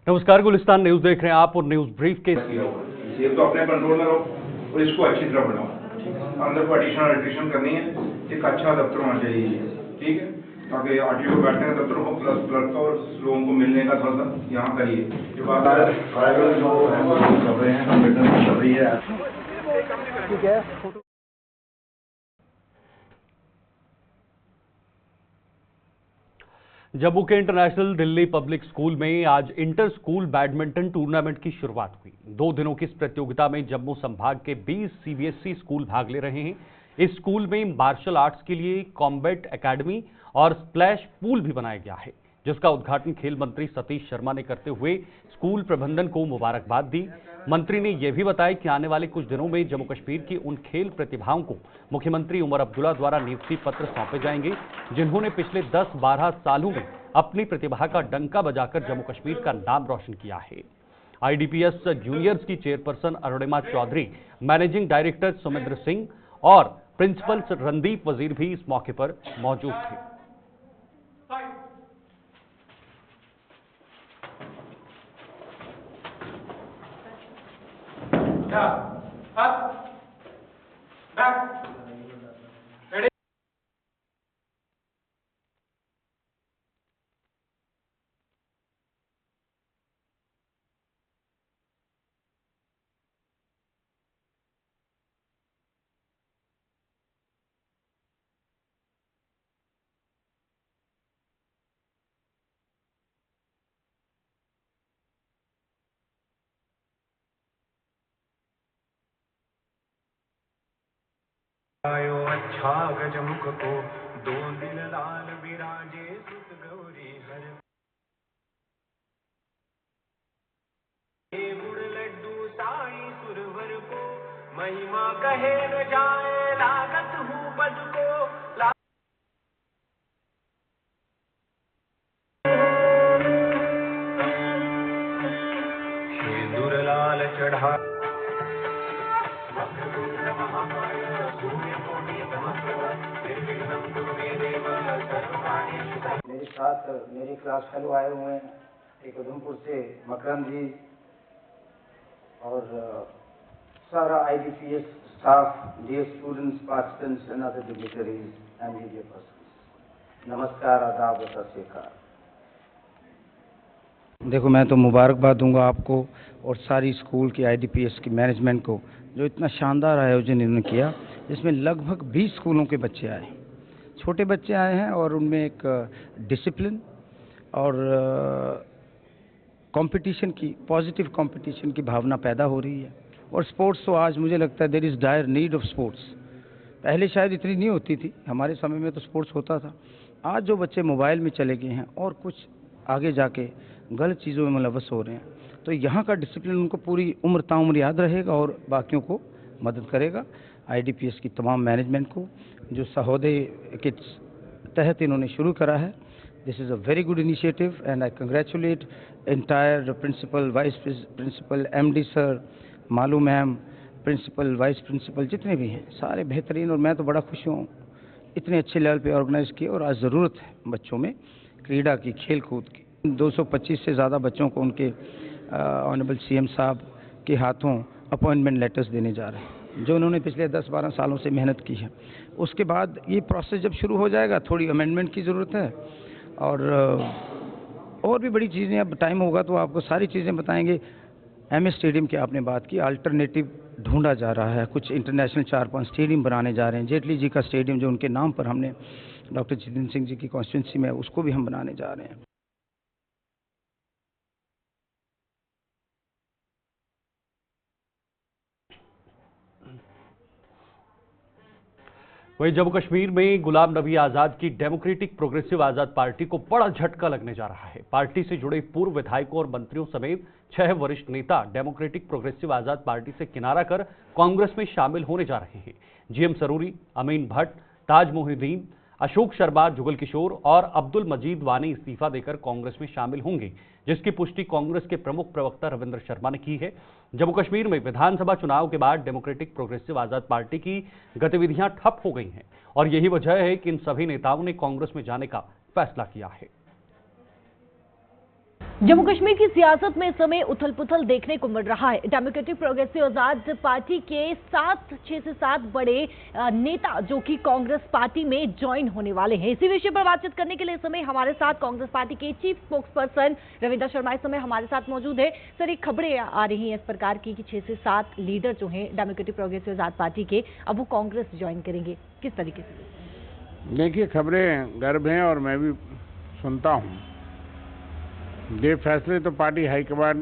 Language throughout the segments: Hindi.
नमस्कार, गुलिस्तान न्यूज देख रहे हैं आप और न्यूज ब्रीफ के ये तो अपने कंट्रोल में रहो और इसको अच्छी तरह बनाओ। अंदर को एडिशन अल्ट्रेशन करनी है, एक अच्छा दफ्तर होना चाहिए, ठीक है, ताकि आरटीओ बैठने का दफ्तर हो प्लस क्लर्क और लोगों को मिलने का थोड़ा सा यहाँ करिए। जो बात प्राइवेट जो कर रहे हैं कर रही है, ठीक है। जम्मू के इंटरनेशनल दिल्ली पब्लिक स्कूल में आज इंटर स्कूल बैडमिंटन टूर्नामेंट की शुरुआत हुई। 2 दिनों की इस प्रतियोगिता में जम्मू संभाग के 20 सीबीएसई स्कूल भाग ले रहे हैं। इस स्कूल में मार्शल आर्ट्स के लिए कॉम्बैट एकेडमी और स्प्लैश पूल भी बनाया गया है, जिसका उद्घाटन खेल मंत्री सतीश शर्मा ने करते हुए स्कूल प्रबंधन को मुबारकबाद दी। मंत्री ने यह भी बताया कि आने वाले कुछ दिनों में जम्मू कश्मीर की उन खेल प्रतिभाओं को मुख्यमंत्री उमर अब्दुल्ला द्वारा नियुक्ति पत्र सौंपे जाएंगे, जिन्होंने पिछले 10-12 सालों में अपनी प्रतिभा का डंका बजाकर जम्मू कश्मीर का नाम रोशन किया है। आईडीपीएस जूनियर्स की chairperson Arunima Chaudhary, managing director Sumindra Singh और प्रिंसिपल रणदीप वजीर भी इस मौके पर मौजूद थे। आयो अच्छा गजमुख को 2 दिन लाल विराजे सुत गौरी हर गुड़ लड्डू साई सुरवर को महिमा कहे न जाए लागत हूँ बद को दुर्लाल चढ़ा मेरे साथ मेरे क्लास फेलो आए हुए हैं, एक उधमपुर से मकरम जी और सारा IDPS staff, dear students, participants and other dignitaries and media persons, नमस्कार, आदाब, सत श्री अकाल। देखो, मैं तो मुबारकबाद दूंगा आपको और सारी स्कूल की आईडीपीएस की मैनेजमेंट को, जो इतना शानदार आयोजन इन्होंने किया, जिसमें लगभग 20 स्कूलों के बच्चे आए, छोटे बच्चे आए हैं और उनमें एक डिसिप्लिन और कंपटीशन की, पॉजिटिव कंपटीशन की भावना पैदा हो रही है। और स्पोर्ट्स तो आज मुझे लगता है there is dire need of sports. पहले शायद इतनी नहीं होती थी, हमारे समय में तो स्पोर्ट्स होता था। आज जो बच्चे मोबाइल में चले गए हैं और कुछ आगे जाके गलत चीज़ों में मुलव्वस हो रहे हैं, तो यहाँ का डिसिप्लिन उनको पूरी उम्र ताउम्र याद रहेगा और बाकियों को मदद करेगा। आईडीपीएस की तमाम मैनेजमेंट को, जो सहोदय के तहत इन्होंने शुरू करा है, this is a very good initiative and I congratulate entire principal, vice principal, MD sir, Malu ma'am, principal, vice principal, जितने भी हैं सारे बेहतरीन। और मैं तो बड़ा खुश हूँ इतने अच्छे लेवल पे ऑर्गेनाइज किए। और आज ज़रूरत है बच्चों में क्रीड़ा की, खेल कूद की। 225 से ज़्यादा बच्चों को उनके ऑनरेबल सीएम साहब के हाथों अपॉइंटमेंट लेटर्स देने जा रहे हैं, जो उन्होंने पिछले 10-12 सालों से मेहनत की है। उसके बाद ये प्रोसेस जब शुरू हो जाएगा, थोड़ी अमेंडमेंट की ज़रूरत है और भी बड़ी चीज़ें। अब टाइम होगा तो आपको सारी चीज़ें बताएंगे। एमए स्टेडियम की आपने बात की, अल्टरनेटिव ढूंढा जा रहा है, कुछ इंटरनेशनल 4-5 स्टेडियम बनाने जा रहे हैं। जेटली जी का स्टेडियम जो उनके नाम पर हमने डॉक्टर जितेंद्र सिंह जी की कॉन्स्टिट्यूंसी में, उसको भी हम बनाने जा रहे हैं। वहीं जम्मू कश्मीर में गुलाम नबी आजाद की डेमोक्रेटिक प्रोग्रेसिव आजाद पार्टी को बड़ा झटका लगने जा रहा है। पार्टी से जुड़े पूर्व विधायकों और मंत्रियों समेत 6 वरिष्ठ नेता डेमोक्रेटिक प्रोग्रेसिव आजाद पार्टी से किनारा कर कांग्रेस में शामिल होने जा रहे हैं। जीएम सरूरी, अमीन भट्ट, ताज मोहिउद्दीन, अशोक शर्मा, जुगल किशोर और अब्दुल मजीद वानी इस्तीफा देकर कांग्रेस में शामिल होंगे, जिसकी पुष्टि कांग्रेस के प्रमुख प्रवक्ता रविंद्र शर्मा ने की है। जम्मू कश्मीर में विधानसभा चुनाव के बाद डेमोक्रेटिक प्रोग्रेसिव आजाद पार्टी की गतिविधियां ठप हो गई हैं और यही वजह है कि इन सभी नेताओं ने कांग्रेस में जाने का फैसला किया है। जम्मू कश्मीर की सियासत में इस समय उथल पुथल देखने को मिल रहा है। डेमोक्रेटिक प्रोग्रेसिव आजाद पार्टी के 6 से 7 बड़े नेता जो कि कांग्रेस पार्टी में ज्वाइन होने वाले हैं। इसी विषय पर बातचीत करने के लिए इस समय हमारे साथ कांग्रेस पार्टी के chief spokes person Ravinder Sharma इस समय हमारे साथ मौजूद है। सर, एक खबरें आ रही हैं इस प्रकार की कि 6 से 7 लीडर जो हैं डेमोक्रेटिक प्रोग्रेसिव आजाद पार्टी के, अब वो कांग्रेस ज्वाइन करेंगे, किस तरीके से? देखिए, खबरें गर्भ हैं और मैं भी सुनता हूँ। ये फैसले तो पार्टी हाईकमान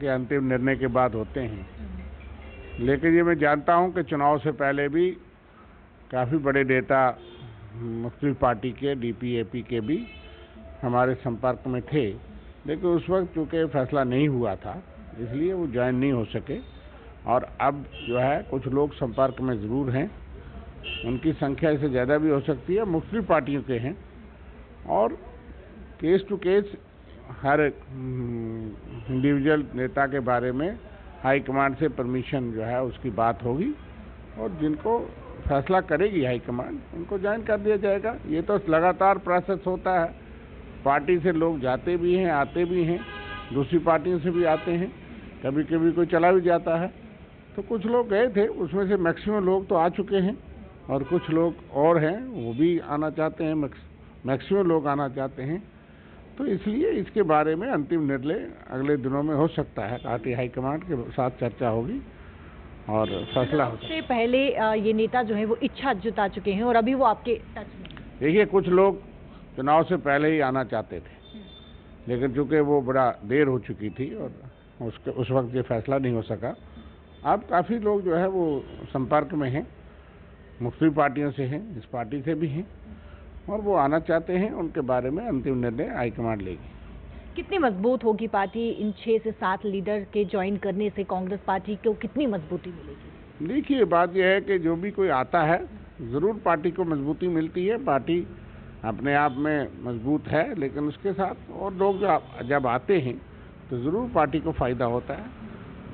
के अंतिम निर्णय के बाद होते हैं, लेकिन ये मैं जानता हूँ कि चुनाव से पहले भी काफ़ी बड़े नेता मुख्तलिफ पार्टी के डीपीएपी के भी हमारे संपर्क में थे, लेकिन उस वक्त चूँकि फैसला नहीं हुआ था इसलिए वो ज्वाइन नहीं हो सके। और अब जो है कुछ लोग संपर्क में ज़रूर हैं, उनकी संख्या इससे ज़्यादा भी हो सकती है, मुख्तलिफ पार्टियों के हैं। और केस टू केस हर इंडिविजुअल नेता के बारे में हाईकमांड से परमिशन जो है उसकी बात होगी और जिनको फैसला करेगी हाईकमांड उनको ज्वाइन कर दिया जाएगा। ये तो लगातार प्रोसेस होता है, पार्टी से लोग जाते भी हैं, आते भी हैं, दूसरी पार्टियों से भी आते हैं, कभी कभी कोई चला भी जाता है। तो कुछ लोग गए थे, उसमें से मैक्सिमम लोग तो आ चुके हैं और कुछ लोग और हैं वो भी आना चाहते हैं, मैक्सिमम लोग आना चाहते हैं। तो इसलिए इसके बारे में अंतिम निर्णय अगले दिनों में हो सकता है। पार्टी हाईकमांड के साथ चर्चा होगी और फैसला हो सकता है। उससे पहले ये नेता जो है वो इच्छा जता चुके हैं और अभी वो आपके टच में। देखिए, कुछ लोग चुनाव से पहले ही आना चाहते थे, लेकिन चूंकि वो बड़ा देर हो चुकी थी और उस वक्त ये फैसला नहीं हो सका। अब काफ़ी लोग जो है वो संपर्क में हैं, मुख्तलिफ पार्टियों से हैं, इस पार्टी से भी हैं और वो आना चाहते हैं। उनके बारे में अंतिम निर्णय हाईकमांड लेगी। कितनी मजबूत होगी पार्टी इन 6 से 7 लीडर के ज्वाइन करने से? कांग्रेस पार्टी को कितनी मजबूती मिलेगी? देखिए, बात यह है कि जो भी कोई आता है ज़रूर पार्टी को मजबूती मिलती है। पार्टी अपने आप में मजबूत है, लेकिन उसके साथ और लोग जब आते हैं तो ज़रूर पार्टी को फ़ायदा होता है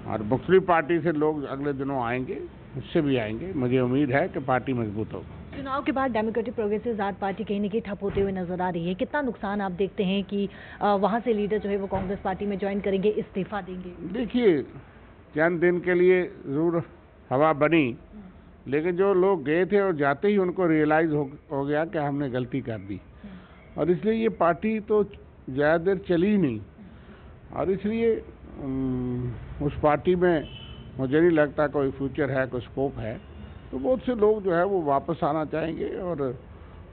और मुख्तलिफ पार्टी से लोग अगले दिनों आएंगे, उससे भी आएंगे। मुझे उम्मीद है कि पार्टी मजबूत होगी। चुनाव के बाद डेमोक्रेटिक प्रोग्रेसिव आजाद पार्टी कहीं न कहीं ठप होते हुए नजर आ रही है। कितना नुकसान आप देखते हैं कि वहां से लीडर जो है वो कांग्रेस पार्टी में ज्वाइन करेंगे, इस्तीफा देंगे? देखिए, चंद दिन के लिए ज़रूर हवा बनी, लेकिन जो लोग गए थे और जाते ही उनको रियलाइज़ हो गया कि हमने गलती कर दी और इसलिए ये पार्टी तो ज़्यादा देर चली ही नहीं और इसलिए उस पार्टी में मुझे नहीं लगता कोई फ्यूचर है, कोई स्कोप है। तो बहुत से लोग जो है वो वापस आना चाहेंगे और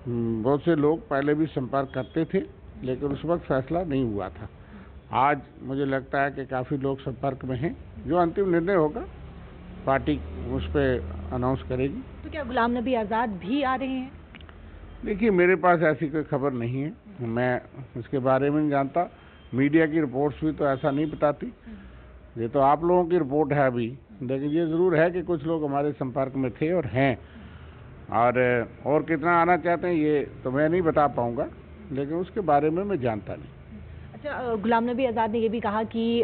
बहुत से लोग पहले भी संपर्क करते थे, लेकिन उस वक्त फैसला नहीं हुआ था। आज मुझे लगता है कि काफ़ी लोग संपर्क में हैं। जो अंतिम निर्णय होगा पार्टी उस पर अनाउंस करेगी। तो क्या गुलाम नबी आज़ाद भी आ रहे हैं? देखिए, मेरे पास ऐसी कोई खबर नहीं है, मैं उसके बारे में नहीं जानता। मीडिया की रिपोर्ट्स भी तो ऐसा नहीं बताती, ये तो आप लोगों की रिपोर्ट है अभी। लेकिन ये ज़रूर है कि कुछ लोग हमारे संपर्क में थे और हैं, और कितना आना चाहते हैं ये तो मैं नहीं बता पाऊंगा, लेकिन उसके बारे में मैं जानता नहीं। अच्छा, गुलाम नबी आज़ाद ने ये भी कहा कि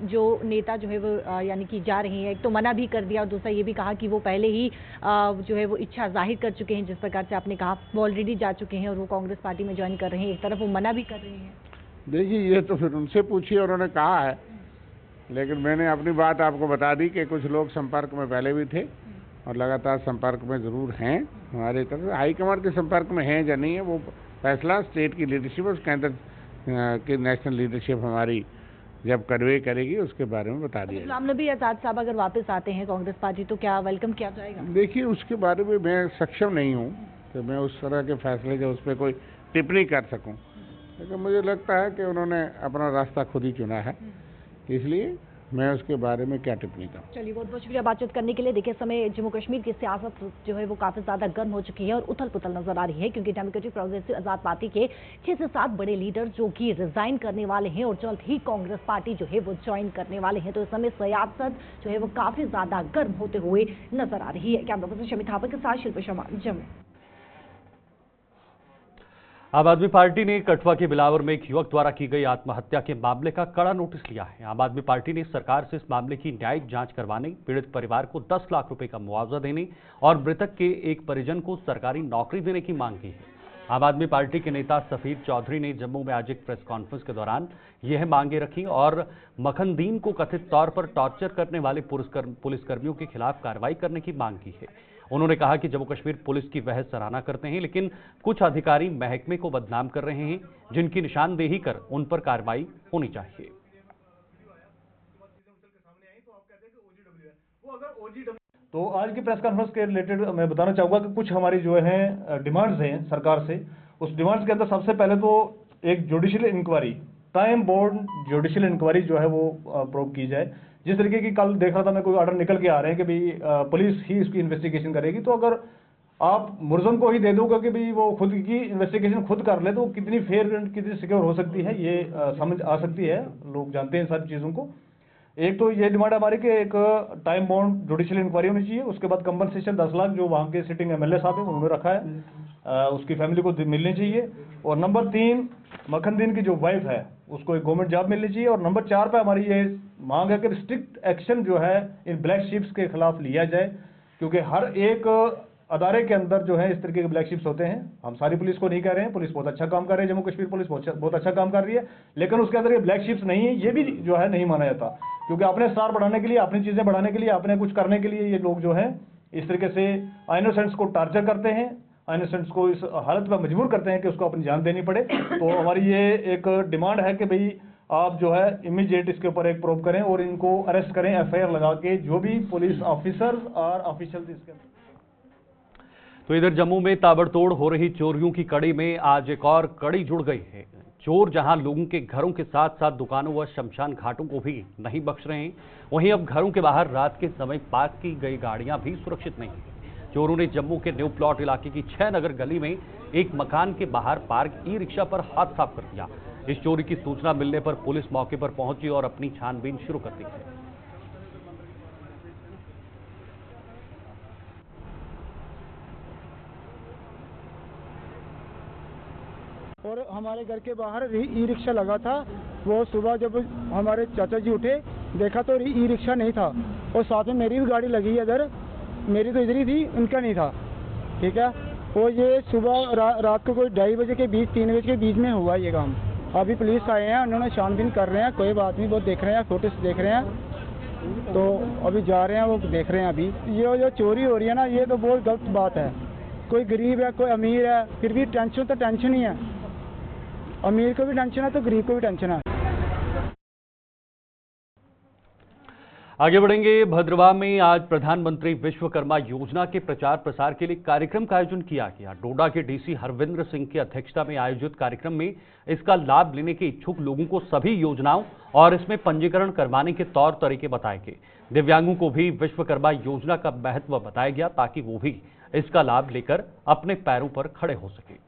जो नेता जो है वो यानी कि जा रहे हैं, एक तो मना भी कर दिया और दूसरा ये भी कहा कि वो पहले ही जो है वो इच्छा जाहिर कर चुके हैं। जिस प्रकार से आपने कहा वो ऑलरेडी जा चुके हैं और वो कांग्रेस पार्टी में ज्वाइन कर रहे हैं, एक तरफ वो मना भी कर रहे हैं। देखिए, ये तो फिर उनसे पूछिए, उन्होंने कहा है, लेकिन मैंने अपनी बात आपको बता दी कि कुछ लोग संपर्क में पहले भी थे और लगातार संपर्क में ज़रूर हैं। हमारे तरफ हाईकमांड के संपर्क में हैं या नहीं है वो फैसला स्टेट की लीडरशिप और केंद्र की नेशनल लीडरशिप हमारी जब कन्वे करेगी उसके बारे में बता दिया। गुलाम नबी आज़ाद साहब अगर वापस आते हैं कांग्रेस पार्टी तो क्या वेलकम किया जाएगा? देखिए, उसके बारे में मैं सक्षम नहीं हूँ कि मैं उस तरह के फैसले जो उस पर कोई टिप्पणी कर सकूँ, लेकिन मुझे लगता है कि उन्होंने अपना रास्ता खुद ही चुना है, इसलिए मैं उसके बारे में क्या टिप्पणी करूँ। चलिए, बहुत बहुत शुक्रिया बातचीत करने के लिए। देखिए, समय जम्मू कश्मीर की सियासत जो है वो काफी ज्यादा गर्म हो चुकी है और उथल पुथल नजर आ रही है, क्योंकि डेमोक्रेटिक प्रोग्रेसिव आजाद पार्टी के 6 से 7 बड़े लीडर जो कि रिजाइन करने वाले हैं और जल्द ही कांग्रेस पार्टी जो है वो ज्वाइन करने वाले हैं। तो इस समय सियासत जो है वो काफी ज्यादा गर्म होते हुए नजर आ रही है। कैमरा पर्सन शमी थापा के साथ शिल्पा शर्मा, जम्मू। आम आदमी पार्टी ने कठुआ के बिलावर में एक युवक द्वारा की गई आत्महत्या के मामले का कड़ा नोटिस लिया है। आम आदमी पार्टी ने सरकार से इस मामले की न्यायिक जांच करवाने, पीड़ित परिवार को 10 लाख रुपए का मुआवजा देने और मृतक के एक परिजन को सरकारी नौकरी देने की मांग की है। आम आदमी पार्टी के नेता सफीर चौधरी ने जम्मू में आज एक प्रेस कॉन्फ्रेंस के दौरान यह मांगे रखी और मखनदीन को कथित तौर पर टॉर्चर करने वाले पुलिसकर्मियों के खिलाफ कार्रवाई करने की मांग की है। उन्होंने कहा कि जम्मू कश्मीर पुलिस की वह सराहना करते हैं, लेकिन कुछ अधिकारी महकमे को बदनाम कर रहे हैं, जिनकी निशानदेही कर उन पर कार्रवाई होनी चाहिए। तो आज की प्रेस कॉन्फ्रेंस के रिलेटेड मैं बताना चाहूँगा कि कुछ हमारी जो है डिमांड्स हैं सरकार से। उस डिमांड्स के अंदर सबसे पहले तो एक judicial inquiry, time board judicial inquiry जो है वो प्रोब की जाए। जिस तरीके की कल देख रहा था मैं, कोई ऑर्डर निकल के आ रहे हैं कि भाई पुलिस ही इसकी इन्वेस्टिगेशन करेगी, तो अगर आप मुलज़म को ही दे दोगे कि भाई वो खुद की इन्वेस्टिगेशन खुद कर ले, तो कितनी फेयर एंड कितनी सिक्योर हो सकती है, ये समझ आ सकती है। लोग जानते हैं इन सारी चीज़ों को। एक तो ये डिमांड हमारी कि एक टाइम बाउंड जुडिशियल इंक्वायरी होनी चाहिए। उसके बाद कंपनसेशन 10 लाख जो वहाँ के सिटिंग एमएलए साहब हैं उन्होंने रखा है, उसकी फैमिली को मिलनी चाहिए। और नंबर 3, मखनदीन की जो वाइफ है उसको एक गवर्नमेंट जॉब मिलनी चाहिए। और नंबर 4 पे हमारी ये मांग है कि स्ट्रिक्ट एक्शन जो है इन ब्लैक शिप्स के खिलाफ लिया जाए, क्योंकि हर एक अदारे के अंदर जो है इस तरीके के ब्लैक शिप्स होते हैं। हम सारी पुलिस को नहीं कह रहे हैं, पुलिस बहुत अच्छा काम कर रही है, जम्मू कश्मीर पुलिस बहुत अच्छा काम कर रही है, लेकिन उसके अंदर ये ब्लैक शिप्स नहीं है, ये भी जो है नहीं माना जाता। क्योंकि अपने स्टार बढ़ाने के लिए, अपनी चीज़ें बढ़ाने के लिए, अपने कुछ करने के लिए ये लोग जो हैं इस तरीके से इनोसेंट्स को टार्चर करते हैं, इनोसेंट्स को इस हालत में मजबूर करते हैं कि उसको अपनी जान देनी पड़े। तो हमारी ये एक डिमांड है कि भाई आप जो है इमीडिएट इसके ऊपर एक प्रोब करें और इनको अरेस्ट करें, एफआईआर लगा के, जो भी पुलिस ऑफिसर्स और ऑफिशियल इसके अंदर। तो इधर जम्मू में ताबड़तोड़ हो रही चोरियों की कड़ी में आज एक और कड़ी जुड़ गई है। चोर जहां लोगों के घरों के साथ साथ दुकानों व शमशान घाटों को भी नहीं बख्श रहे हैं, वहीं अब घरों के बाहर रात के समय पार्क की गई गाड़ियां भी सुरक्षित नहीं हैं। चोरों ने जम्मू के न्यू प्लॉट इलाके की 6 नगर गली में एक मकान के बाहर पार्क ई रिक्शा पर हाथ साफ कर दिया। इस चोरी की सूचना मिलने पर पुलिस मौके पर पहुंची और अपनी छानबीन शुरू कर दी है। और हमारे घर के बाहर ई रिक्शा लगा था। वो सुबह जब हमारे चाचा जी उठे, देखा तो ई रिक्शा नहीं था, और साथ में मेरी भी गाड़ी लगी है इधर, मेरी तो इधर ही थी, उनका नहीं था। ठीक है, और ये सुबह रात को कोई 2:30 बजे के बीच, 3 बजे के बीच में हुआ ये काम। अभी पुलिस आए हैं, उन्होंने छानबीन कर रहे हैं, कोई बात नहीं, वो देख रहे हैं, फोटो से देख रहे हैं, तो अभी जा रहे हैं, वो देख रहे हैं। अभी ये जो चोरी हो रही है ना, ये तो बहुत गलत बात है। कोई गरीब है, कोई अमीर है, फिर भी टेंशन तो टेंशन ही है। अमीर को भी टेंशन है तो गरीब को भी टेंशन है। आगे बढ़ेंगे। भद्रवाह में आज प्रधानमंत्री विश्वकर्मा योजना के प्रचार प्रसार के लिए कार्यक्रम का आयोजन किया गया। डोडा के डीसी हरविंद्र सिंह की अध्यक्षता में आयोजित कार्यक्रम में इसका लाभ लेने के इच्छुक लोगों को सभी योजनाओं और इसमें पंजीकरण करवाने के तौर तरीके बताए गए। दिव्यांगों को भी विश्वकर्मा योजना का महत्व बताया गया ताकि वो भी इसका लाभ लेकर अपने पैरों पर खड़े हो सके।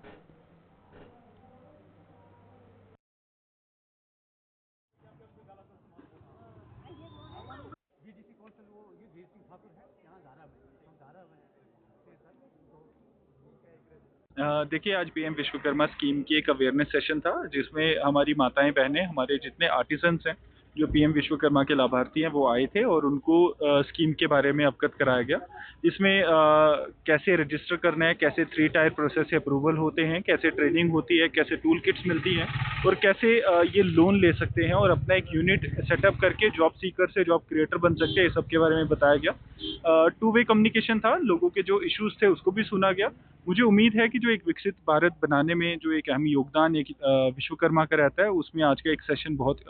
देखिए, आज पीएम विश्वकर्मा स्कीम की एक अवेयरनेस सेशन था, जिसमें हमारी माताएं बहनें, हमारे जितने आर्टिसंस हैं जो पीएम विश्वकर्मा के लाभार्थी हैं, वो आए थे और उनको स्कीम के बारे में अवगत कराया गया। इसमें कैसे रजिस्टर करना है, कैसे 3 टायर प्रोसेस से अप्रूवल होते हैं, कैसे ट्रेनिंग होती है, कैसे टूल किट्स मिलती हैं और कैसे ये लोन ले सकते हैं और अपना एक यूनिट सेटअप करके जॉब सीकर से जॉब क्रिएटर बन सकते हैं, इस सब के बारे में बताया गया। 2 वे कम्युनिकेशन था, लोगों के जो इश्यूज थे उसको भी सुना गया। मुझे उम्मीद है कि जो एक विकसित भारत बनाने में जो एक अहम योगदान एक विश्वकर्मा का रहता है, उसमें आज का एक सेशन बहुत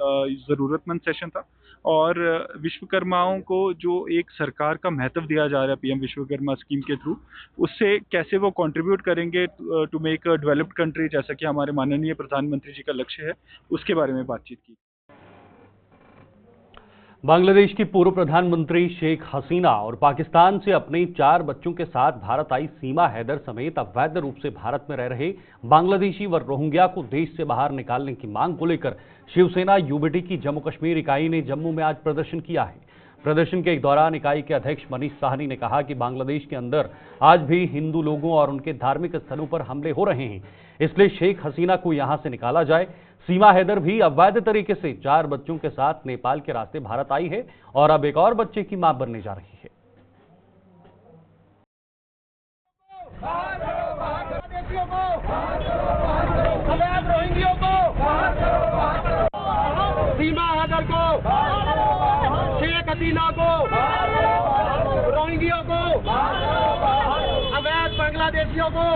ज़रूरतमंद सेशन था। और विश्वकर्माओं को जो एक सरकार का महत्व दिया जा रहा है पीएम विश्वकर्मा स्कीम के थ्रू, उससे कैसे वो कंट्रीब्यूट करेंगे to make a developed country, जैसा कि हमारे माननीय प्रधानमंत्री जी का लक्ष्य है, उसके बारे में बातचीत की। बांग्लादेश की पूर्व प्रधानमंत्री शेख हसीना और पाकिस्तान से अपने 4 बच्चों के साथ भारत आई सीमा हैदर समेत अवैध रूप से भारत में रह रहे बांग्लादेशी व रोहिंग्या को देश से बाहर निकालने की मांग को लेकर शिवसेना यूबीटी की जम्मू कश्मीर इकाई ने जम्मू में आज प्रदर्शन किया है। प्रदर्शन के दौरान इकाई के अध्यक्ष मनीष साहनी ने कहा कि बांग्लादेश के अंदर आज भी हिंदू लोगों और उनके धार्मिक स्थलों पर हमले हो रहे हैं, इसलिए शेख हसीना को यहां से निकाला जाए। सीमा हैदर भी अवैध तरीके से 4 बच्चों के साथ नेपाल के रास्ते भारत आई है और अब एक और बच्चे की मां बनने जा रही है। भागो, भागो, हैदर को, शेख हसीना को, रोहिंग्या को, अवैध बांग्लादेशियों को,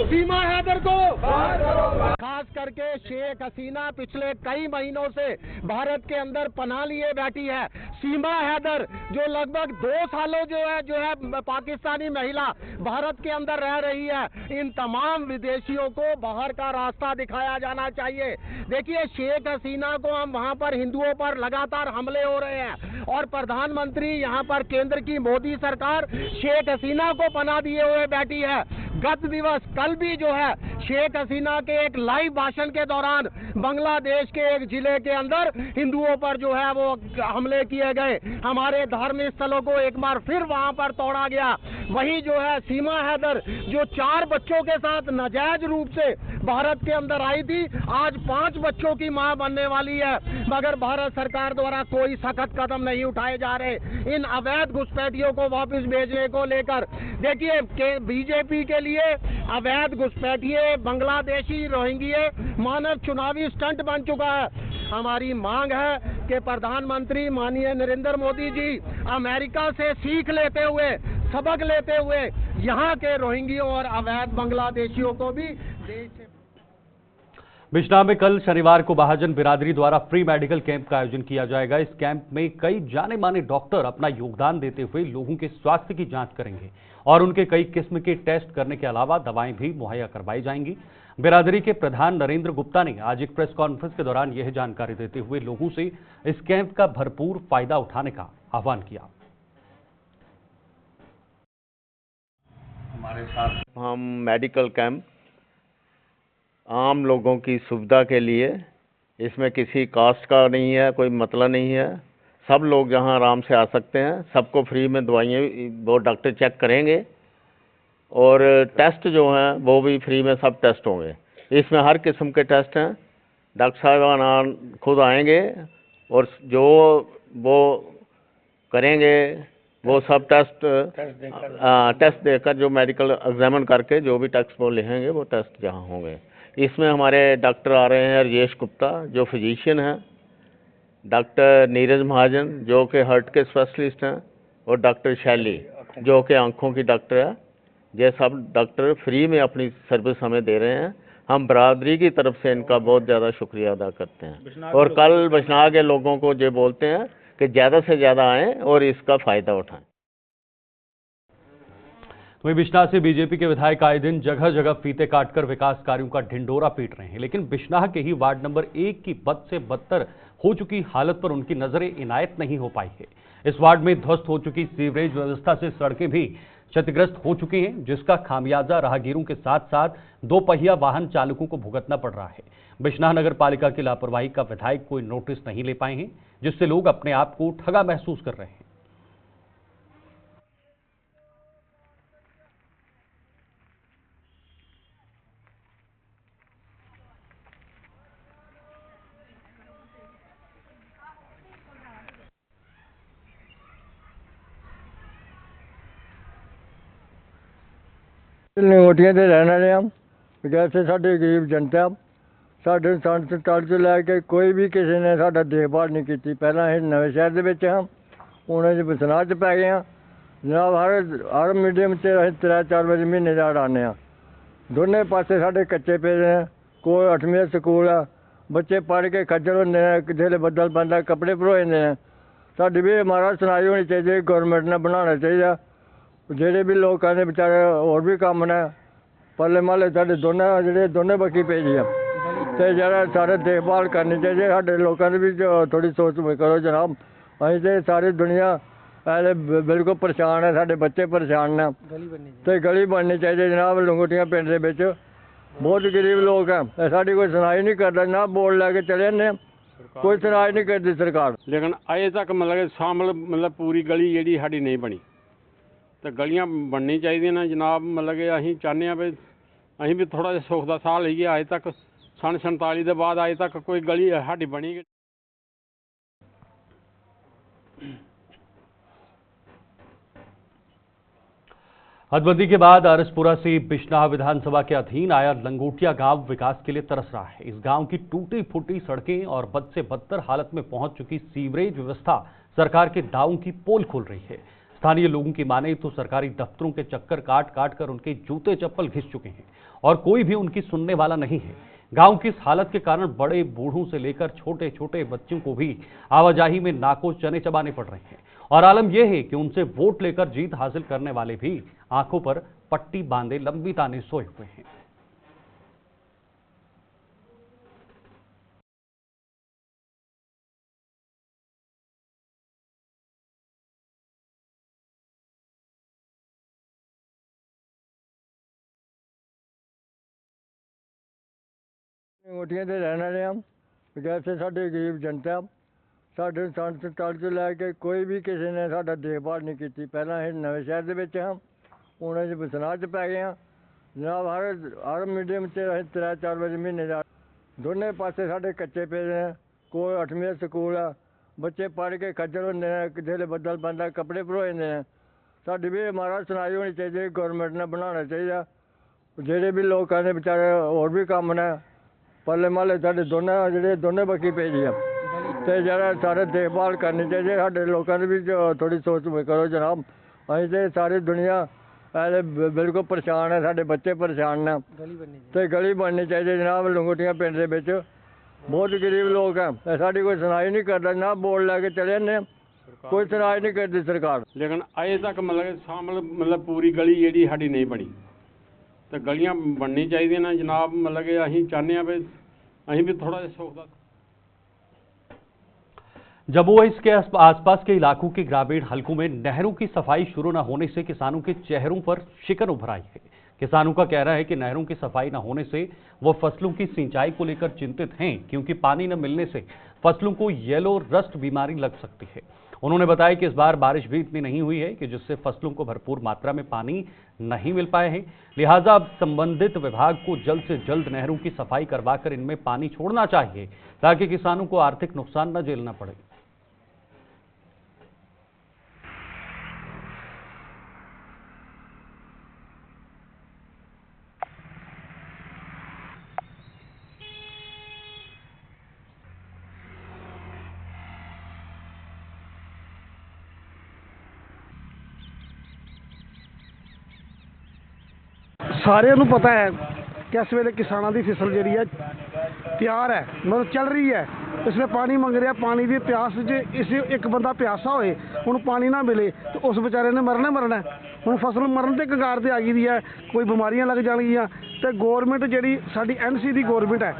सीमा हैदर को, खास करके शेख हसीना पिछले कई महीनों से भारत के अंदर पनाह लिए बैठी है। सीमा हैदर जो लगभग 2 सालों जो है पाकिस्तानी महिला भारत के अंदर रह रही है, इन तमाम विदेशियों को बाहर का रास्ता दिखाया जाना चाहिए। देखिए, शेख हसीना को हम वहां पर हिंदुओं पर लगातार हमले हो रहे हैं और प्रधानमंत्री यहाँ पर केंद्र की मोदी सरकार शेख हसीना को पनाह दिए हुए बैठी है। गत दिवस कल भी जो है शेख हसीना के एक लाइव भाषण के दौरान बांग्लादेश के एक जिले के अंदर हिंदुओं पर जो है वो हमले किए गए। हमारे धार्मिक स्थलों को एक बार फिर वहां पर तोड़ा गया। वहीं जो है सीमा हैदर जो 4 बच्चों के साथ नाजायज रूप से भारत के अंदर आई थी, आज 5 बच्चों की मां बनने वाली है, मगर भारत सरकार द्वारा कोई सख्त कदम नहीं उठाए जा रहे इन अवैध घुसपैठियों को वापस भेजने को लेकर। देखिए, बीजेपी के लिए अवैध घुसपैठिए बांग्लादेशी रोहिंग्या मानव चुनावी स्टंट बन चुका है। हमारी मांग है कि प्रधानमंत्री माननीय नरेंद्र मोदी जी अमेरिका से सीख लेते हुए, सबक लेते हुए यहाँ के रोहिंग्यों और अवैध बांग्लादेशियों को भी देश से। बिश्नाह में कल शनिवार को महाजन बिरादरी द्वारा फ्री मेडिकल कैंप का आयोजन किया जाएगा। इस कैंप में कई जाने माने डॉक्टर अपना योगदान देते हुए लोगों के स्वास्थ्य की जांच करेंगे और उनके कई किस्म के टेस्ट करने के अलावा दवाएं भी मुहैया करवाई जाएंगी। बिरादरी के प्रधान नरेंद्र गुप्ता ने आज एक प्रेस कॉन्फ्रेंस के दौरान यह जानकारी देते हुए लोगों से इस कैंप का भरपूर फायदा उठाने का आह्वान किया। हमारे साथ हम मेडिकल कैंप आम लोगों की सुविधा के लिए, इसमें किसी कास्ट का नहीं है, कोई मतलब नहीं है, सब लोग यहाँ आराम से आ सकते हैं। सबको फ्री में दवाइयाँ वो डॉक्टर चेक करेंगे और टेस्ट जो हैं वो भी फ्री में सब टेस्ट होंगे। इसमें हर किस्म के टेस्ट हैं। डॉक्टर साहब खुद आएंगे और जो वो करेंगे वो सब टेस्ट देकर जो मेडिकल एग्जामिन करके जो भी टेस्ट वो लिखेंगे वो टेस्ट जहाँ होंगे। इसमें हमारे डॉक्टर आ रहे हैं राजेश गुप्ता जो फिजिशियन हैं, डॉक्टर नीरज महाजन जो कि हार्ट के स्पेशलिस्ट हैं और डॉक्टर शैली जो कि आंखों की डॉक्टर है। ये सब डॉक्टर फ्री में अपनी सर्विस हमें दे रहे हैं। हम बरादरी की तरफ से इनका बहुत ज़्यादा शुक्रिया अदा करते हैं और कल बिश्नाह के लोगों को ये बोलते हैं कि ज़्यादा से ज़्यादा आएँ और इसका फ़ायदा उठाएं। वहीं बिश्नाह से बीजेपी के विधायक आए दिन जगह जगह फीते काटकर विकास कार्यों का ढिंडोरा पीट रहे हैं, लेकिन बिश्नाह के ही वार्ड नंबर 1 की बद से बदतर हो चुकी हालत पर उनकी नजरें इनायत नहीं हो पाई है। इस वार्ड में ध्वस्त हो चुकी सीवरेज व्यवस्था से सड़कें भी क्षतिग्रस्त हो चुकी हैं, जिसका खामियाजा राहगीरों के साथ साथ 2 पहिया वाहन चालकों को भुगतना पड़ रहा है। बिश्नाह नगर पालिका की लापरवाही का विधायक कोई नोटिस नहीं ले पाए हैं, जिससे लोग अपने आप को ठगा महसूस कर रहे हैं। लंगोटियां ਦੇ ਰਹਿਣ ਵਾਲੇ ਹਾਂ। ਜੈਸੇ ਸਾਡੇ ਗਰੀਬ ਜਨਤਾ ਸਾਡੇ ਸੰਸਥਾਨ ਤੋਂ ਲੈ ਕੇ ਕੋਈ ਵੀ ਕਿਸੇ ਨੇ ਸਾਡਾ ਦੇਖਭਾਲ ਨਹੀਂ ਕੀਤੀ। ਪਹਿਲਾਂ ਇਹ ਨਵੇਂ ਸ਼ਹਿਰ ਦੇ ਵਿੱਚ ਹਾਂ, ਹੁਣ ਅਸੀਂ ਬਿਸ਼ਨਾਹ 'ਚ ਪੈ ਗਏ ਹਾਂ। ਜਨਾਬ ਹਰ ਮੀਡੀਅਮ 'ਚ ਅਸੀਂ 3-4 ਵਜੇ ਮਹੀਨੇ ਦਾ ਆਉਂਦੇ ਹਾਂ। ਦੋਨੇ ਪਾਸੇ ਸਾਡੇ ਕੱਚੇ ਪਏ ਨੇ। ਕੋਈ 8ਵੀਂ ਸਕੂਲ ਆ, ਬੱਚੇ ਪੜ੍ਹ ਕੇ ਖੱਜਲ ਹੁੰਦੇ ਨੇ, ਜਿਹੜੇ ਬੱਦਲ ਬੰਦਾ ਕੱਪੜੇ ਭਰੋ ਜਾਂਦੇ ਨੇ। ਸਾਡੀ ਵੀ ਮਹਾਰਾਜ ਸੁਣਾਈ ਹੋਣੀ ਚਾਹੀਦੀ, ਗੌਰਮੈਂਟ ਨੇ ਬਣਾਉਣਾ ਚਾਹੀਦਾ। ਜਿਹੜੇ ਵੀ ਲੋਕਾਂ ਦੇ ਵਿਚਾਰੇ ਹੋਰ ਵੀ ਕੰਮ ਨੇ, ਪੱਲੇ ਮਹੱਲੇ ਸਾਡੇ ਦੋਨੇ ਬੱਕੀ ਪਏ ਜੀ ਆ ਤੇ ਜਿਹੜਾ ਸਾਰੇ ਦੇਖਭਾਲ ਕਰਨੀ ਚਾਹੀਦੀ। ਸਾਡੇ ਲੋਕਾਂ ਦੀ ਵੀ ਥੋੜੀ ਸੋਚ ਕਰੋ ਜਨਾਬ। ਅਸੀਂ ਤੇ ਸਾਰੀ ਦੁਨੀਆ ਐਲੇ ਬਿਲਕੁਲ ਪਰੇਸ਼ਾਨ ਹੈ, ਸਾਡੇ ਬੱਚੇ ਪਰੇਸ਼ਾਨ ਨੇ ਤੇ ਗਲੀ ਬਣਨੀ ਚਾਹੀਦੀ ਜਨਾਬ। ਲੰਗੋਟੀਆਂ ਪਿੰਡ ਦੇ ਵਿੱਚ ਬਹੁਤ ਗਰੀਬ ਲੋਕ ਹੈ, ਸਾਡੀ ਕੋਈ ਸੁਣਾਈ ਨਹੀਂ ਕਰਦਾ ਜਨਾਬ। ਬੋਲ ਲੈ ਕੇ ਚਲੇ ਜਾਂਦੇ, ਕੋਈ ਸੁਣਾਈ ਨਹੀਂ ਕਰਦੀ ਸਰਕਾਰ। ਲੇਕਿਨ ਅਜੇ ਤੱਕ ਮਤਲਬ ਪੂਰੀ ਗਲੀ ਜਿਹੜੀ ਸਾਡੀ ਨਹੀਂ ਬਣੀ ਤੇ ਗਲੀਆਂ ਬਣਨੀ ਚਾਹੀਦੀਆਂ ਨੇ ਜਨਾਬ। ਮਤਲਬ ਕਿ ਅਸੀਂ ਚਾਹੁੰਦੇ ਹਾਂ ਵੀ ਅਸੀਂ ਵੀ ਥੋੜ੍ਹਾ ਜਿਹਾ ਸੁੱਖ ਦਾ ਸਾਹ ਲਈਏ। ਅਜੇ ਤੱਕ ਸੰਨ 47 ਦੇ ਬਾਅਦ ਅਜੇ ਤੱਕ ਕੋਈ ਗਲੀ ਸਾਡੀ ਬਣੀ। हदबंदी के बाद आरसपुरा से बिश्नाह विधानसभा के अधीन आया लंगोटिया गांव विकास के लिए तरस रहा है। इस गांव की टूटी फूटी सड़कें और बद से बदतर हालत में पहुंच चुकी सीवरेज व्यवस्था सरकार के दावों की पोल खोल रही है। स्थानीय लोगों की माने तो सरकारी दफ्तरों के चक्कर काट काट कर उनके जूते चप्पल घिस चुके हैं और कोई भी उनकी सुनने वाला नहीं है। गांव की इस हालत के कारण बड़े बूढ़ों से लेकर छोटे छोटे बच्चों को भी आवाजाही में नाकों चने चबाने पड़ रहे हैं और आलम यह है कि उनसे वोट लेकर जीत हासिल करने वाले भी आंखों पर पट्टी बांधे लंबी ताने सोए हुए हैं। लंगोटिया ਦੇ ਰਹਿਣ ਵਾਲੇ ਹਾਂ। ਵੈਸੇ ਸਾਡੇ ਗਰੀਬ ਜਨਤਾ ਸਾਡੇ ਸੰਸਥਾਨ ਤੋਂ ਲੈ ਕੇ ਕੋਈ ਵੀ ਕਿਸੇ ਨੇ ਸਾਡਾ ਦੇਖਭਾਲ ਨਹੀਂ ਕੀਤੀ। ਪਹਿਲਾਂ ਇਹ ਨਵੇਂ ਸ਼ਹਿਰ ਦੇ ਵਿੱਚ ਹਾਂ, ਹੁਣ ਅਸੀਂ ਬਸਨਾਹ 'ਚ ਪੈ ਗਏ ਹਾਂ। ਜਨਾਬ ਹਰ ਮੀਡੀਅਮ 'ਚ ਅਸੀਂ 3-4 ਵਜੇ ਮਹੀਨੇ ਦਾ ਦੋਨੇ ਪਾਸੇ ਸਾਡੇ ਕੱਚੇ ਪਏ ਨੇ। ਕੋਈ 8ਵੀਂ ਸਕੂਲ ਆ, ਬੱਚੇ ਪੜ੍ਹ ਕੇ ਖੱਜਲ ਹੁੰਦੇ ਨੇ, ਕਿਸੇ ਬੱਦਲ ਪੈਂਦਾ ਕੱਪੜੇ ਭਰੋ ਜਾਂਦੇ ਨੇ। ਸਾਡੀ ਵੀ ਮਹਾਰਾਜ ਸੁਣਾਈ ਹੋਣੀ ਚਾਹੀਦੀ, ਗੌਰਮੈਂਟ ਨੇ ਬਣਾਉਣਾ ਚਾਹੀਦਾ। ਜਿਹੜੇ ਵੀ ਲੋਕਾਂ ਦੇ ਵਿਚਾਰੇ ਹੋਰ ਵੀ ਕੰਮ ਨੇ ਪੱਲੇ ਮਾਲੇ ਸਾਡੇ ਦੋਨੇ ਬੱਕੀ ਪਏ ਜੀ ਆ ਤੇ ਜਿਹੜਾ ਸਾਰੇ ਦੇਖਭਾਲ ਕਰਨੀ ਚਾਹੀਦੀ। ਸਾਡੇ ਲੋਕਾਂ ਦੀ ਵੀ ਥੋੜੀ ਸੋਚ ਕਰੋ ਜਨਾਬ। ਅਸੀਂ ਤੇ ਸਾਰੀ ਦੁਨੀਆ ਐਸੇ ਬਿਲਕੁਲ ਪਰੇਸ਼ਾਨ ਹੈ, ਸਾਡੇ ਬੱਚੇ ਪਰੇਸ਼ਾਨ ਨੇ ਤੇ ਗਲੀ ਬਣਨੀ ਚਾਹੀਦੀ ਜਨਾਬ। ਲੰਗੋਟੀਆਂ ਪਿੰਡ ਦੇ ਵਿੱਚ ਬਹੁਤ ਗਰੀਬ ਲੋਕ ਹੈ, ਸਾਡੀ ਕੋਈ ਸੁਣਾਈ ਨਹੀਂ ਕਰਦਾ ਜਨਾਬ। ਬੋਲ ਲੈ ਕੇ ਚਲੇ ਜਾਂਦੇ, ਕੋਈ ਸੁਣਾਈ ਨਹੀਂ ਕਰਦੀ ਸਰਕਾਰ। ਲੇਕਿਨ ਅਜੇ ਤੱਕ ਮਤਲਬ ਪੂਰੀ ਗਲੀ ਜਿਹੜੀ ਸਾਡੀ ਨਹੀਂ ਬਣੀ ਤੇ ਗਲੀਆਂ ਬਣਨੀ ਚਾਹੀਦੀਆਂ ਨੇ ਜਨਾਬ। ਮਤਲਬ ਕਿ ਅਸੀਂ ਚਾਹੁੰਦੇ ਹਾਂ ਵੀ ਅਸੀਂ भी थोड़ा जिहा सुख दा। जम्मू के आसपास के इलाकों के ग्रामीण हलकों में नहरों की सफाई शुरू न होने से किसानों के चेहरों पर शिकन उभर आई है। किसानों का कहना है कि नहरों की सफाई न होने से वो फसलों की सिंचाई को लेकर चिंतित हैं, क्योंकि पानी न मिलने से फसलों को येलो रस्ट बीमारी लग सकती है। उन्होंने बताया कि इस बार बारिश भी इतनी नहीं हुई है कि जिससे फसलों को भरपूर मात्रा में पानी नहीं मिल पाए हैं। लिहाजा अब संबंधित विभाग को जल्द से जल्द नहरों की सफाई करवाकर इनमें पानी छोड़ना चाहिए ताकि किसानों को आर्थिक नुकसान न झेलना पड़े। ਸਾਰਿਆਂ ਨੂੰ ਪਤਾ ਹੈ ਕਿ ਇਸ ਵੇਲੇ ਕਿਸਾਨਾਂ ਦੀ ਫਸਲ ਜਿਹੜੀ ਹੈ ਤਿਆਰ ਹੈ, ਮਤਲਬ ਚੱਲ ਰਹੀ ਹੈ। इसमें पानी मंग रहा, पानी की प्यास इस एक बंदा प्यासा होए उन्होंने पानी ना मिले तो उस बेचारे ने मरना हूँ फसल मरन के कगार से आ गई है। कोई बीमारियां लग जाएगियां तो गौरमेंट जी साडी NC की गौरमेंट है,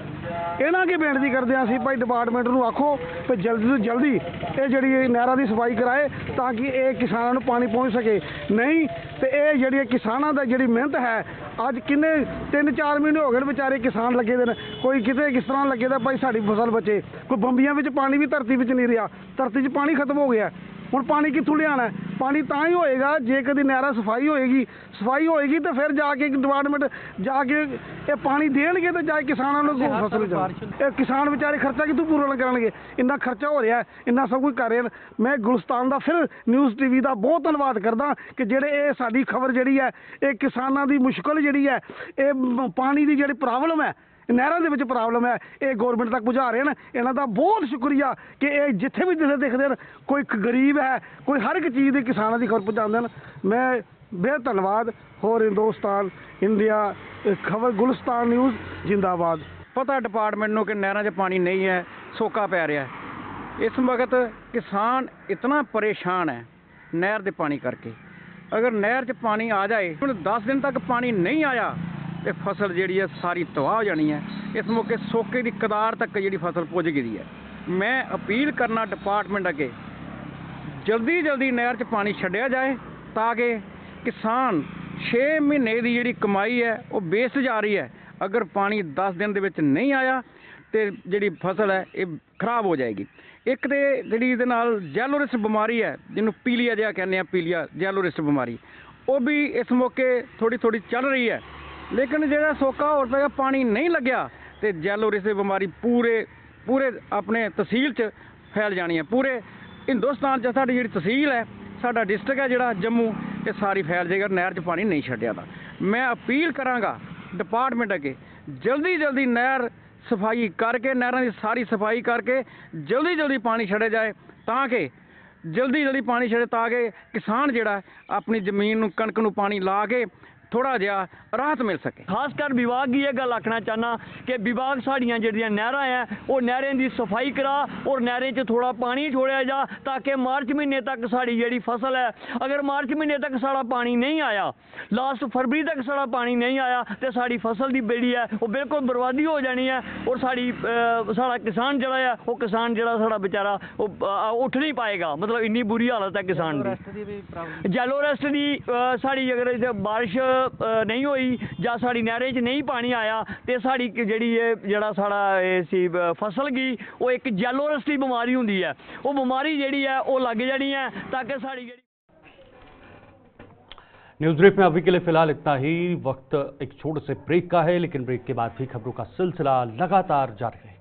इन्हों की बेनती करते हैं असीं भाई डिपार्टमेंट नूं आखो कि जल्दी तो जल्दी ये जी नहरां की सफाई कराए ताकि ये किसानों नूं पानी पहुँच सके। नहीं तो ये जी किसानों का जी मेहनत है अज किन्ने 3-4 महीने हो गए बेचारे किसान लगे दे, कोई किते किस तरह लगे दा भाई साडी फसल बचे। कोई बंबियां विच पानी भी धरती विच नहीं रहा, धरती च पानी खत्म हो गया। हुण पानी कित्थों लियाना है? पानी तां ही होएगा जे कदी नहरा सफाई होएगी तो फिर जाके डिपार्टमेंट जाके ये पानी देणगे तो जाके किसानों को फसल ये किसान बेचारे खर्चा कित्थों पूरा करनगे? इन्ना खर्चा हो रहा है, इन्ना सब कुछ कर रहे हैं। मैं गुलिस्तान का फिर न्यूज़ TV का बहुत धन्यवाद करदा कि जेड़े ये साडी खबर जिहड़ी है ये किसानां दी मुश्किल जिहड़ी है ये पानी की जिहड़ी प्रॉब्लम है नहरों के प्रॉब्लम है ये गौरमेंट तक बुझा रहे हैं। इन्हों का बहुत शुक्रिया कि ये जिथे भी जिसे देखते हैं कोई गरीब है कोई हर एक चीज़ की किसानों की खबर पहुँचाते हैं। मैं बेहद धन्यवाद। होर हिंदुस्तान इंडिया खबर गुलिस्तान न्यूज़ जिंदाबाद। पता डिपार्टमेंट को कि नहरों से पानी नहीं है, सोका पै रहा है। इस वक्त किसान इतना परेशान है नहर के पानी करके। अगर नहर च पानी आ जाए 10 दिन तक पानी नहीं आया तो फसल जी है सारी तबाह हो जानी है। इस मौके सोके की कदार तक जी फसल पुज गई है। मैं अपील करना डिपार्टमेंट अगे जल्दी जल्दी नहर च पानी छड्डिया जाए ताकि किसान 6 महीने की जी कमाई है वो वेस्ट जा रही है। अगर पानी 10 दिन के विच नहीं आया तो जी फसल है ये खराब हो जाएगी। एक तो जी जैलोरिस बीमारी है जिन्होंने पीलिया जिहा कहने पीलिया जैलोरिस बीमारी वो भी इस मौके थोड़ी थोड़ी चल रही है। लेकिन जो सोका हो पाया पानी नहीं लग्या तो जैलोरिस बीमारी पूरे अपने तहसील च फैल जानी है। पूरे हिंदुस्तान च साडी जी तहसील है साडा डिस्ट्रिक्ट है जिहड़ा जम्मू ਇਹ ਸਾਰੀ ਫੈਲ ਜਾਏਗਾ, ਨਹਿਰ 'ਚ ਪਾਣੀ ਨਹੀਂ ਛੱਡਿਆ ਤਾਂ। ਮੈਂ ਅਪੀਲ ਕਰਾਂਗਾ ਡਿਪਾਰਟਮੈਂਟ ਅੱਗੇ ਜਲਦੀ ਨਹਿਰ ਸਫਾਈ ਕਰਕੇ, ਨਹਿਰਾਂ ਦੀ ਸਾਰੀ ਸਫਾਈ ਕਰਕੇ ਜਲਦੀ ਪਾਣੀ ਛੱਡਿਆ ਜਾਏ, ਤਾਂ ਕਿ ਜਲਦੀ ਪਾਣੀ ਛੱਡੇ, ਤਾਂ ਕਿ ਕਿਸਾਨ ਜਿਹੜਾ ਆਪਣੀ ਜ਼ਮੀਨ ਨੂੰ, ਕਣਕ ਨੂੰ ਪਾਣੀ ਲਾ ਕੇ ਥੋੜਾ ਜਿਹਾ ਰਾहत मिल सके। खासकर विभाग की यह गल आखना चाहना कि विभाग साड़ियाँ जड़ियाँ नहरां हैं वो नहरें की सफाई करा और नहरें च थोड़ा पानी छोड़िया जा, ताकि मार्च महीने तक साड़ी जी फसल है, अगर मार्च महीने तक साड़ा पानी नहीं आया, लास्ट फरवरी तक साड़ा पानी नहीं आया तो साड़ी फसल की बेड़ी है वो बिल्कुल बर्बादी हो जानी है और साड़ा किसान जड़ा है वो किसान जड़ा साड़ा बेचारा वो उठ नहीं पाएगा। मतलब इन्नी बुरी हालत है किसान की। जैलो रेस्ट की साड़ी अगर बारिश नहीं हुई ਜਾਂ ਸਾਡੀ ਨਹਿਰਾਂ 'ਚ ਨਹੀਂ ਪਾਣੀ ਆਇਆ ਤੇ ਸਾਡੀ ਜਿਹੜੀ ਜਿਹੜਾ ਸਾਡਾ ਸੀ ਫਸਲ ਗਈ ਉਹ ਇੱਕ ਜੈਲੋ ਰਸਟ ਦੀ ਬਿਮਾਰੀ ਹੁੰਦੀ ਹੈ, ਉਹ ਬਿਮਾਰੀ ਜਿਹੜੀ ਹੈ ਉਹ ਲੱਗ ਜਾਣੀ ਹੈ ਤਾਂ ਕਿ ਸਾਡੀ ਜਿਹੜੀ। न्यूज ब्रीफ में अभी के लिए फिलहाल इतना ही। वक्त एक छोटे से ब्रेक का है, लेकिन ब्रेक के बाद भी खबरों का सिलसिला लगातार जारी है।